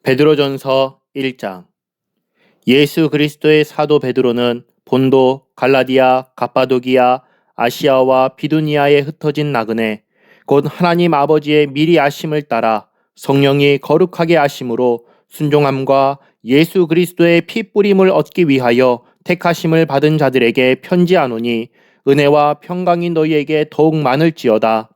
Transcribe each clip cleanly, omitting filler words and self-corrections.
베드로전서 1장. 예수 그리스도의 사도 베드로는 본도, 갈라디아, 갑바도기아, 아시아와 비두니아에 흩어진 나그네 곧 하나님 아버지의 미리 아심을 따라 성령이 거룩하게 아심으로 순종함과 예수 그리스도의 피 뿌림을 얻기 위하여 택하심을 받은 자들에게 편지하노니 은혜와 평강이 너희에게 더욱 많을지어다.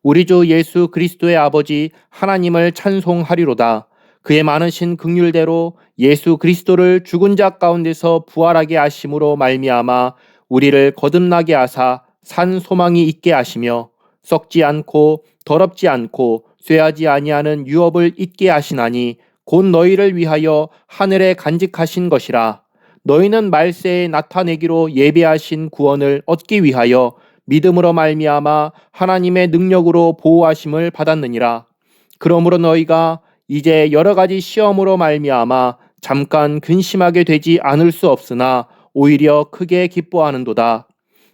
우리 주 예수 그리스도의 아버지 하나님을 찬송하리로다. 그의 많으신 긍휼대로 예수 그리스도를 죽은 자 가운데서 부활하게 하심으로 말미암아 우리를 거듭나게 하사 산 소망이 있게 하시며 썩지 않고 더럽지 않고 쇠하지 아니하는 유업을 잊게 하시나니 곧 너희를 위하여 하늘에 간직하신 것이라. 너희는 말세에 나타내기로 예비하신 구원을 얻기 위하여 믿음으로 말미암아 하나님의 능력으로 보호하심을 받았느니라. 그러므로 너희가 이제 여러 가지 시험으로 말미암아 잠깐 근심하게 되지 않을 수 없으나 오히려 크게 기뻐하는도다.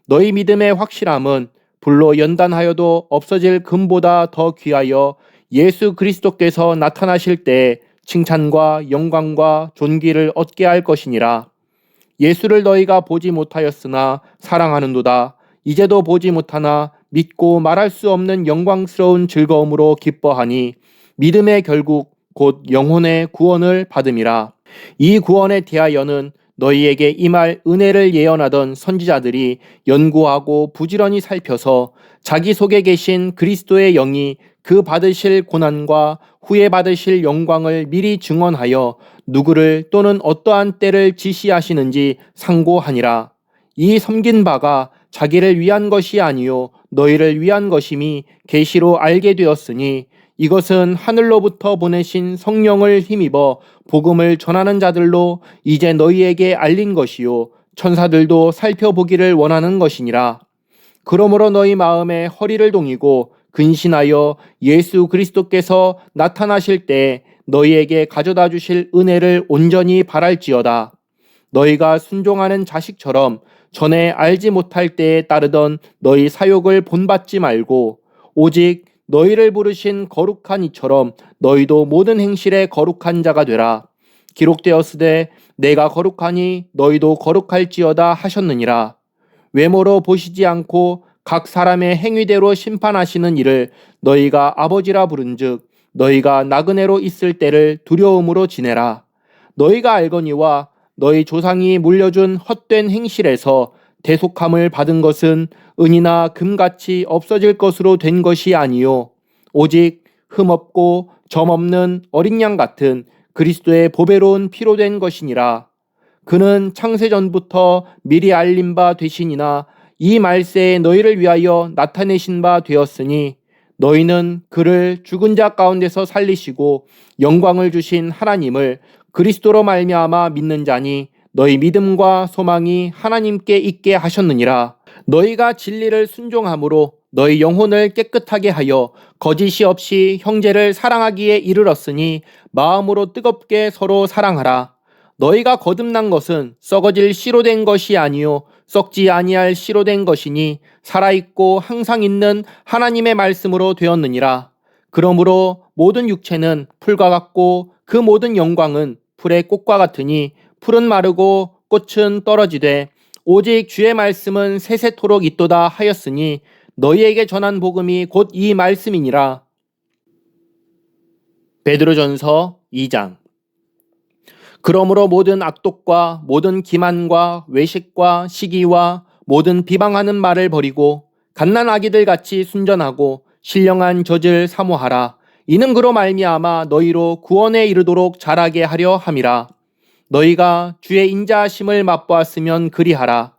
너희 믿음의 확실함은 불로 연단하여도 없어질 금보다 더 귀하여 예수 그리스도께서 나타나실 때 칭찬과 영광과 존귀를 얻게 할 것이니라. 예수를 너희가 보지 못하였으나 사랑하는도다. 이제도 보지 못하나 믿고 말할 수 없는 영광스러운 즐거움으로 기뻐하니 믿음의 결국 곧 영혼의 구원을 받음이라. 이 구원에 대하여는 너희에게 임할 은혜를 예언하던 선지자들이 연구하고 부지런히 살펴서 자기 속에 계신 그리스도의 영이 그 받으실 고난과 후에 받으실 영광을 미리 증언하여 누구를 또는 어떠한 때를 지시하시는지 상고하니라. 이 섬긴 바가 자기를 위한 것이 아니요 너희를 위한 것임이 계시로 알게 되었으니 이것은 하늘로부터 보내신 성령을 힘입어 복음을 전하는 자들로 이제 너희에게 알린 것이요 천사들도 살펴보기를 원하는 것이니라. 그러므로 너희 마음에 허리를 동이고 근신하여 예수 그리스도께서 나타나실 때 너희에게 가져다 주실 은혜를 온전히 바랄지어다. 너희가 순종하는 자식처럼 전에 알지 못할 때에 따르던 너희 사욕을 본받지 말고 오직 너희를 부르신 거룩한 이처럼 너희도 모든 행실에 거룩한 자가 되라. 기록되었으되 내가 거룩하니 너희도 거룩할지어다 하셨느니라. 외모로 보시지 않고 각 사람의 행위대로 심판하시는 이를 너희가 아버지라 부른즉 너희가 나그네로 있을 때를 두려움으로 지내라. 너희가 알거니와 너희 조상이 물려준 헛된 행실에서 대속함을 받은 것은 은이나 금같이 없어질 것으로 된 것이 아니요 오직 흠없고 점없는 어린 양 같은 그리스도의 보배로운 피로 된 것이니라. 그는 창세전부터 미리 알린 바 되시니나 이 말세에 너희를 위하여 나타내신 바 되었으니 너희는 그를 죽은 자 가운데서 살리시고 영광을 주신 하나님을 그리스도로 말미암아 믿는 자니 너희 믿음과 소망이 하나님께 있게 하셨느니라. 너희가 진리를 순종함으로 너희 영혼을 깨끗하게 하여 거짓이 없이 형제를 사랑하기에 이르렀으니 마음으로 뜨겁게 서로 사랑하라. 너희가 거듭난 것은 썩어질 씨로 된 것이 아니요 썩지 아니할 씨로 된 것이니 살아있고 항상 있는 하나님의 말씀으로 되었느니라. 그러므로 모든 육체는 풀과 같고 그 모든 영광은 풀의 꽃과 같으니 풀은 마르고 꽃은 떨어지되 오직 주의 말씀은 세세토록 있도다 하였으니 너희에게 전한 복음이 곧 이 말씀이니라. 베드로전서 2장. 그러므로 모든 악독과 모든 기만과 외식과 시기와 모든 비방하는 말을 버리고 갓난아기들 같이 순전하고 신령한 젖을 사모하라. 이는 그로 말미암아 너희로 구원에 이르도록 자라게 하려 함이라. 너희가 주의 인자하심을 맛보았으면 그리하라.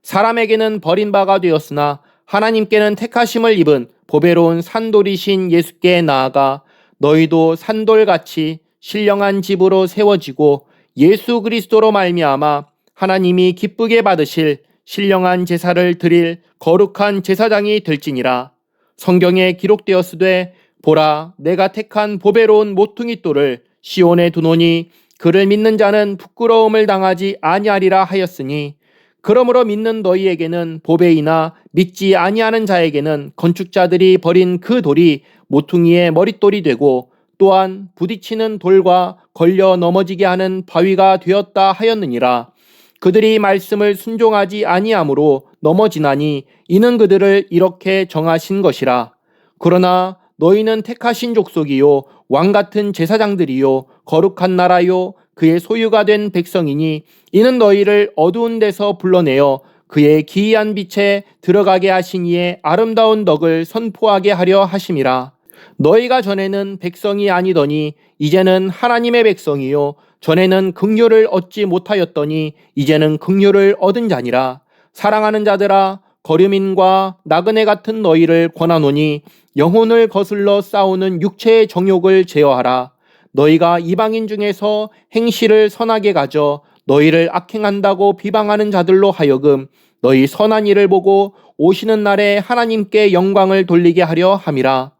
사람에게는 버림바가 되었으나 하나님께는 택하심을 입은 보배로운 산돌이신 예수께 나아가 너희도 산돌같이 신령한 집으로 세워지고 예수 그리스도로 말미암아 하나님이 기쁘게 받으실 신령한 제사를 드릴 거룩한 제사장이 될지니라. 성경에 기록되었으되 보라 내가 택한 보배로운 모퉁이 돌을 시온에 두노니 그를 믿는 자는 부끄러움을 당하지 아니하리라 하였으니 그러므로 믿는 너희에게는 보배이나 믿지 아니하는 자에게는 건축자들이 버린 그 돌이 모퉁이의 머릿돌이 되고 또한 부딪히는 돌과 걸려 넘어지게 하는 바위가 되었다 하였느니라. 그들이 말씀을 순종하지 아니함으로 넘어지나니 이는 그들을 이렇게 정하신 것이라. 그러나 너희는 택하신 족속이요 왕 같은 제사장들이요 거룩한 나라요 그의 소유가 된 백성이니 이는 너희를 어두운 데서 불러내어 그의 기이한 빛에 들어가게 하신 이의 아름다운 덕을 선포하게 하려 하심이라. 너희가 전에는 백성이 아니더니 이제는 하나님의 백성이요 전에는 긍휼을 얻지 못하였더니 이제는 긍휼을 얻은 자니라. 사랑하는 자들아 거류민과 나그네 같은 너희를 권하노니 영혼을 거슬러 싸우는 육체의 정욕을 제어하라. 너희가 이방인 중에서 행실을 선하게 가져 너희를 악행한다고 비방하는 자들로 하여금 너희 선한 일을 보고 오시는 날에 하나님께 영광을 돌리게 하려 함이라.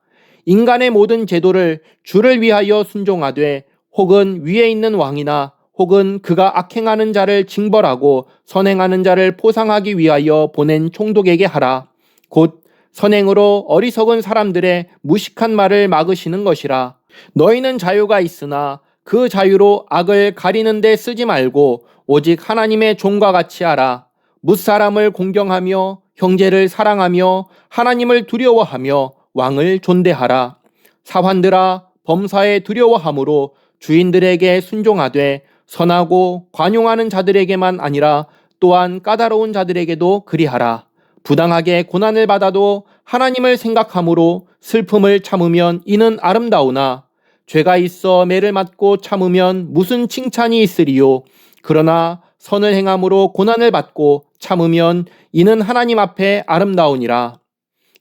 인간의 모든 제도를 주를 위하여 순종하되 혹은 위에 있는 왕이나 혹은 그가 악행하는 자를 징벌하고 선행하는 자를 포상하기 위하여 보낸 총독에게 하라. 곧 선행으로 어리석은 사람들의 무식한 말을 막으시는 것이라. 너희는 자유가 있으나 그 자유로 악을 가리는 데 쓰지 말고 오직 하나님의 종과 같이 하라. 뭇사람을 공경하며 형제를 사랑하며 하나님을 두려워하며 왕을 존대하라. 사환들아 범사에 두려워함으로 주인들에게 순종하되 선하고 관용하는 자들에게만 아니라 또한 까다로운 자들에게도 그리하라. 부당하게 고난을 받아도 하나님을 생각함으로 슬픔을 참으면 이는 아름다우나 죄가 있어 매를 맞고 참으면 무슨 칭찬이 있으리요. 그러나 선을 행함으로 고난을 받고 참으면 이는 하나님 앞에 아름다우니라.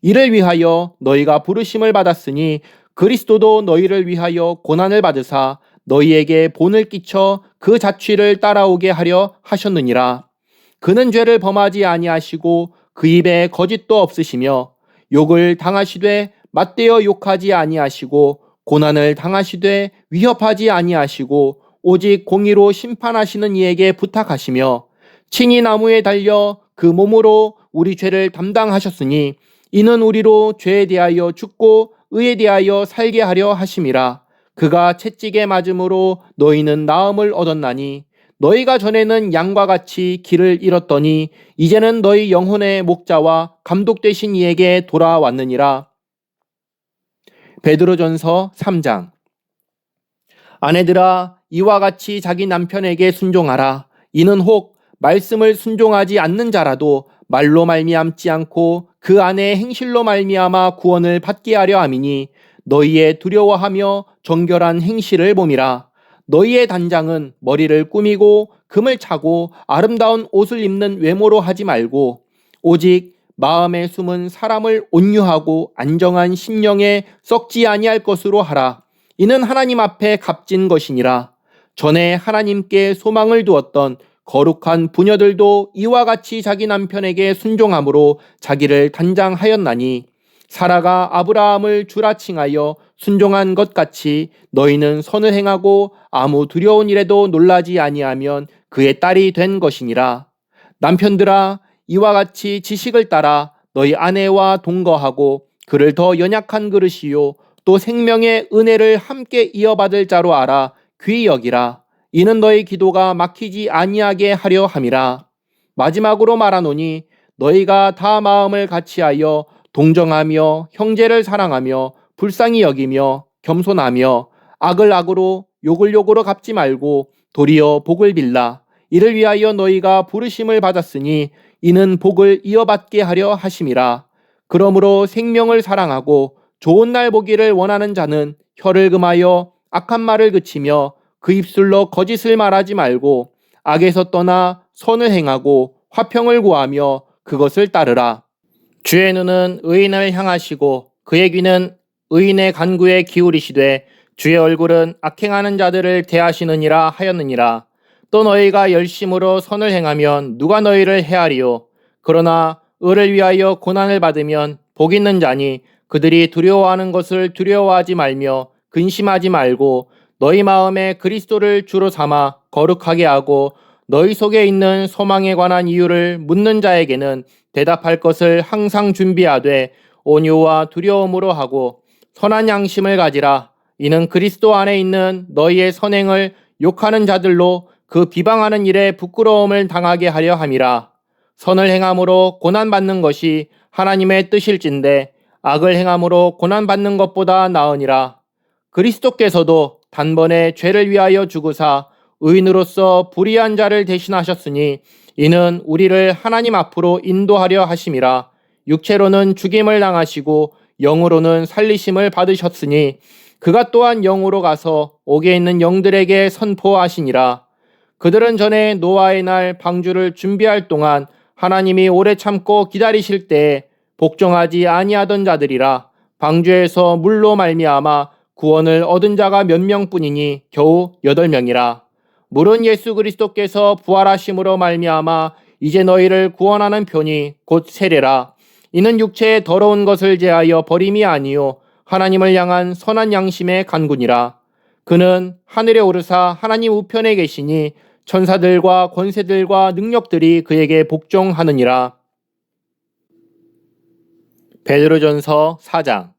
이를 위하여 너희가 부르심을 받았으니 그리스도도 너희를 위하여 고난을 받으사 너희에게 본을 끼쳐 그 자취를 따라오게 하려 하셨느니라. 그는 죄를 범하지 아니하시고 그 입에 거짓도 없으시며 욕을 당하시되 맞대어 욕하지 아니하시고 고난을 당하시되 위협하지 아니하시고 오직 공의로 심판하시는 이에게 부탁하시며 친히 나무에 달려 그 몸으로 우리 죄를 담당하셨으니 이는 우리로 죄에 대하여 죽고 의에 대하여 살게 하려 하심이라. 그가 채찍에 맞음으로 너희는 나음을 얻었나니 너희가 전에는 양과 같이 길을 잃었더니 이제는 너희 영혼의 목자와 감독 되신 이에게 돌아왔느니라. 베드로전서 3장. 아내들아 이와 같이 자기 남편에게 순종하라. 이는 혹 말씀을 순종하지 않는 자라도 말로 말미암지 않고 그 아내의 행실로 말미암아 구원을 받게 하려 함이니 너희의 두려워하며 정결한 행실을 봄이라. 너희의 단장은 머리를 꾸미고 금을 차고 아름다운 옷을 입는 외모로 하지 말고 오직 마음에 숨은 사람을 온유하고 안정한 심령에 썩지 아니할 것으로 하라. 이는 하나님 앞에 값진 것이니라. 전에 하나님께 소망을 두었던 거룩한 부녀들도 이와 같이 자기 남편에게 순종함으로 자기를 단장하였나니 사라가 아브라함을 주라 칭하여 순종한 것 같이 너희는 선을 행하고 아무 두려운 일에도 놀라지 아니하면 그의 딸이 된 것이니라. 남편들아 이와 같이 지식을 따라 너희 아내와 동거하고 그를 더 연약한 그릇이요 또 생명의 은혜를 함께 이어받을 자로 알아 귀히 여기라. 이는 너희 기도가 막히지 아니하게 하려 함이라. 마지막으로 말하노니 너희가 다 마음을 같이하여 동정하며 형제를 사랑하며 불쌍히 여기며 겸손하며 악을 악으로 욕을 욕으로 갚지 말고 도리어 복을 빌라. 이를 위하여 너희가 부르심을 받았으니 이는 복을 이어받게 하려 하심이라. 그러므로 생명을 사랑하고 좋은 날 보기를 원하는 자는 혀를 금하여 악한 말을 그치며 그 입술로 거짓을 말하지 말고 악에서 떠나 선을 행하고 화평을 구하며 그것을 따르라. 주의 눈은 의인을 향하시고 그의 귀는 의인의 간구에 기울이시되 주의 얼굴은 악행하는 자들을 대하시느니라 하였느니라. 또 너희가 열심으로 선을 행하면 누가 너희를 해하리요. 그러나 의를 위하여 고난을 받으면 복 있는 자니 그들이 두려워하는 것을 두려워하지 말며 근심하지 말고 너희 마음에 그리스도를 주로 삼아 거룩하게 하고 너희 속에 있는 소망에 관한 이유를 묻는 자에게는 대답할 것을 항상 준비하되 온유와 두려움으로 하고 선한 양심을 가지라. 이는 그리스도 안에 있는 너희의 선행을 욕하는 자들로 그 비방하는 일에 부끄러움을 당하게 하려 함이라. 선을 행함으로 고난받는 것이 하나님의 뜻일진데 악을 행함으로 고난받는 것보다 나으니라. 그리스도께서도 단번에 죄를 위하여 죽으사 의인으로서 불의한 자를 대신하셨으니 이는 우리를 하나님 앞으로 인도하려 하심이라. 육체로는 죽임을 당하시고 영으로는 살리심을 받으셨으니 그가 또한 영으로 가서 옥에 있는 영들에게 선포하시니라. 그들은 전에 노아의 날 방주를 준비할 동안 하나님이 오래 참고 기다리실 때에 복종하지 아니하던 자들이라. 방주에서 물로 말미암아 구원을 얻은 자가 몇 명뿐이니 겨우 8명이라. 물은 예수 그리스도께서 부활하심으로 말미암아 이제 너희를 구원하는 편이 곧 세례라. 이는 육체의 더러운 것을 제하여 버림이 아니요 하나님을 향한 선한 양심의 간구니라. 그는 하늘에 오르사 하나님 우편에 계시니 천사들과 권세들과 능력들이 그에게 복종하느니라. 베드로전서 4장.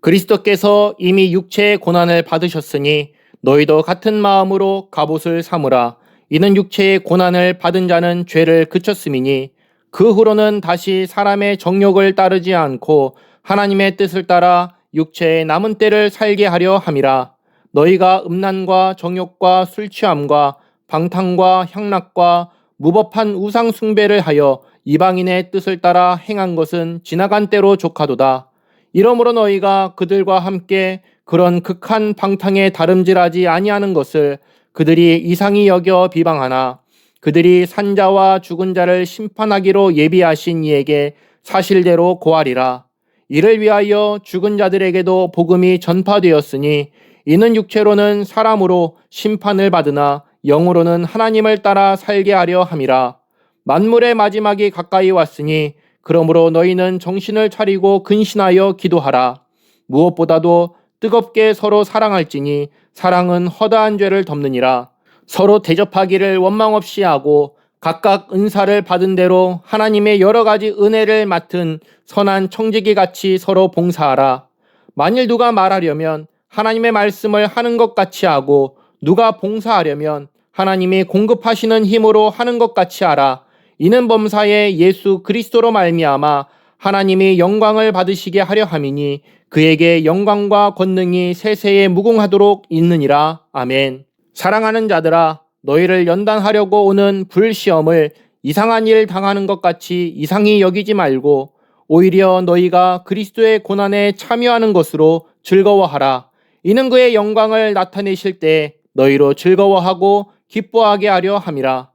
그리스도께서 이미 육체의 고난을 받으셨으니 너희도 같은 마음으로 갑옷을 삼으라. 이는 육체의 고난을 받은 자는 죄를 그쳤음이니 그 후로는 다시 사람의 정욕을 따르지 않고 하나님의 뜻을 따라 육체의 남은 때를 살게 하려 함이라. 너희가 음란과 정욕과 술 취함과 방탕과 향락과 무법한 우상 숭배를 하여 이방인의 뜻을 따라 행한 것은 지나간 때로 족하도다. 이러므로 너희가 그들과 함께 그런 극한 방탕에 다름질하지 아니하는 것을 그들이 이상히 여겨 비방하나 그들이 산자와 죽은 자를 심판하기로 예비하신 이에게 사실대로 고하리라. 이를 위하여 죽은 자들에게도 복음이 전파되었으니 이는 육체로는 사람으로 심판을 받으나 영으로는 하나님을 따라 살게 하려 함이라. 만물의 마지막이 가까이 왔으니 그러므로 너희는 정신을 차리고 근신하여 기도하라. 무엇보다도 뜨겁게 서로 사랑할지니 사랑은 허다한 죄를 덮느니라. 서로 대접하기를 원망 없이 하고 각각 은사를 받은 대로 하나님의 여러 가지 은혜를 맡은 선한 청지기 같이 서로 봉사하라. 만일 누가 말하려면 하나님의 말씀을 하는 것 같이 하고 누가 봉사하려면 하나님이 공급하시는 힘으로 하는 것 같이 하라. 이는 범사에 예수 그리스도로 말미암아 하나님이 영광을 받으시게 하려 함이니 그에게 영광과 권능이 세세에 무궁하도록 있느니라. 아멘. 사랑하는 자들아, 너희를 연단하려고 오는 불시험을 이상한 일 당하는 것 같이 이상히 여기지 말고 오히려 너희가 그리스도의 고난에 참여하는 것으로 즐거워하라. 이는 그의 영광을 나타내실 때 너희로 즐거워하고 기뻐하게 하려 함이라.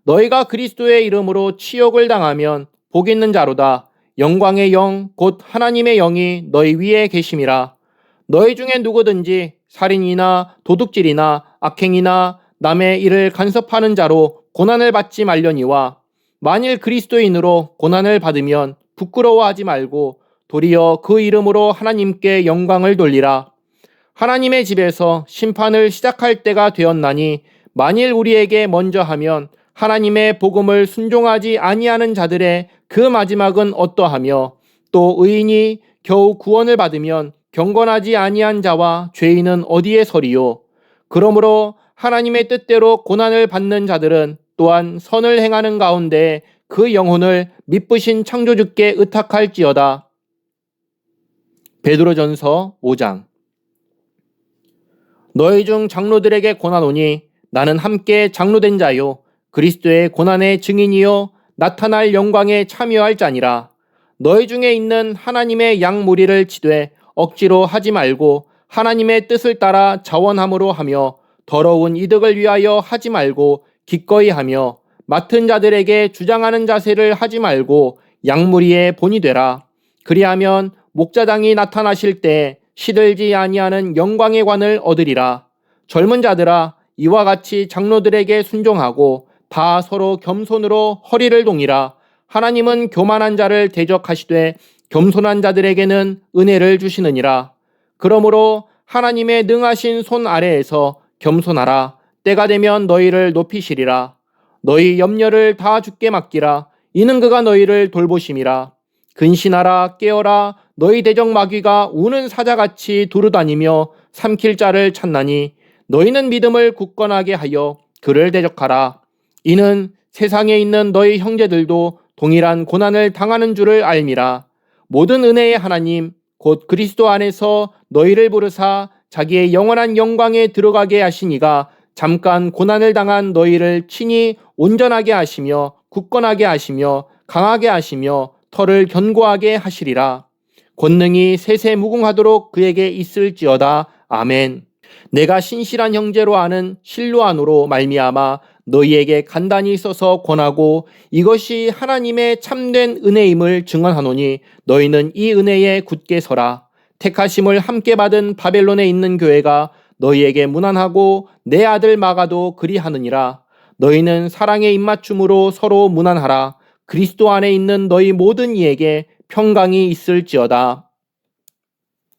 너희가 그리스도의 이름으로 치욕을 당하면 복 있는 자로다. 영광의 영 곧 하나님의 영이 너희 위에 계심이라. 너희 중에 누구든지 살인이나 도둑질이나 악행이나 남의 일을 간섭하는 자로 고난을 받지 말려니와 만일 그리스도인으로 고난을 받으면 부끄러워하지 말고 도리어 그 이름으로 하나님께 영광을 돌리라. 하나님의 집에서 심판을 시작할 때가 되었나니 만일 우리에게 먼저 하면 하나님의 복음을 순종하지 아니하는 자들의 그 마지막은 어떠하며 또 의인이 겨우 구원을 받으면 경건하지 아니한 자와 죄인은 어디에 서리요. 그러므로 하나님의 뜻대로 고난을 받는 자들은 또한 선을 행하는 가운데 그 영혼을 미쁘신 창조주께 의탁할지어다. 베드로전서 5장. 너희 중 장로들에게 권하노니 나는 함께 장로된 자요 그리스도의 고난의 증인이요 나타날 영광에 참여할 자니라. 너희 중에 있는 하나님의 양 무리를 치되 억지로 하지 말고 하나님의 뜻을 따라 자원함으로 하며 더러운 이득을 위하여 하지 말고 기꺼이 하며 맡은 자들에게 주장하는 자세를 하지 말고 양무리의 본이 되라. 그리하면 목자당이 나타나실 때 시들지 아니하는 영광의 관을 얻으리라. 젊은 자들아, 이와 같이 장로들에게 순종하고 다 서로 겸손으로 허리를 동이라. 하나님은 교만한 자를 대적하시되 겸손한 자들에게는 은혜를 주시느니라. 그러므로 하나님의 능하신 손 아래에서 겸손하라. 때가 되면 너희를 높이시리라. 너희 염려를 다 주께 맡기라. 이는 그가 너희를 돌보심이라. 근신하라 깨어라. 너희 대적 마귀가 우는 사자같이 두루다니며 삼킬 자를 찾나니 너희는 믿음을 굳건하게 하여 그를 대적하라. 이는 세상에 있는 너희 형제들도 동일한 고난을 당하는 줄을 알미라. 모든 은혜의 하나님 곧 그리스도 안에서 너희를 부르사 자기의 영원한 영광에 들어가게 하시니가 잠깐 고난을 당한 너희를 친히 온전하게 하시며 굳건하게 하시며 강하게 하시며 털을 견고하게 하시리라. 권능이 세세무궁하도록 그에게 있을지어다. 아멘. 내가 신실한 형제로 아는 실로안으로 말미암아 너희에게 간단히 써서 권하고 이것이 하나님의 참된 은혜임을 증언하노니 너희는 이 은혜에 굳게 서라. 택하심을 함께 받은 바벨론에 있는 교회가 너희에게 무난하고 내 아들 마가도 그리하느니라. 너희는 사랑의 입맞춤으로 서로 무난하라. 그리스도 안에 있는 너희 모든 이에게 평강이 있을지어다.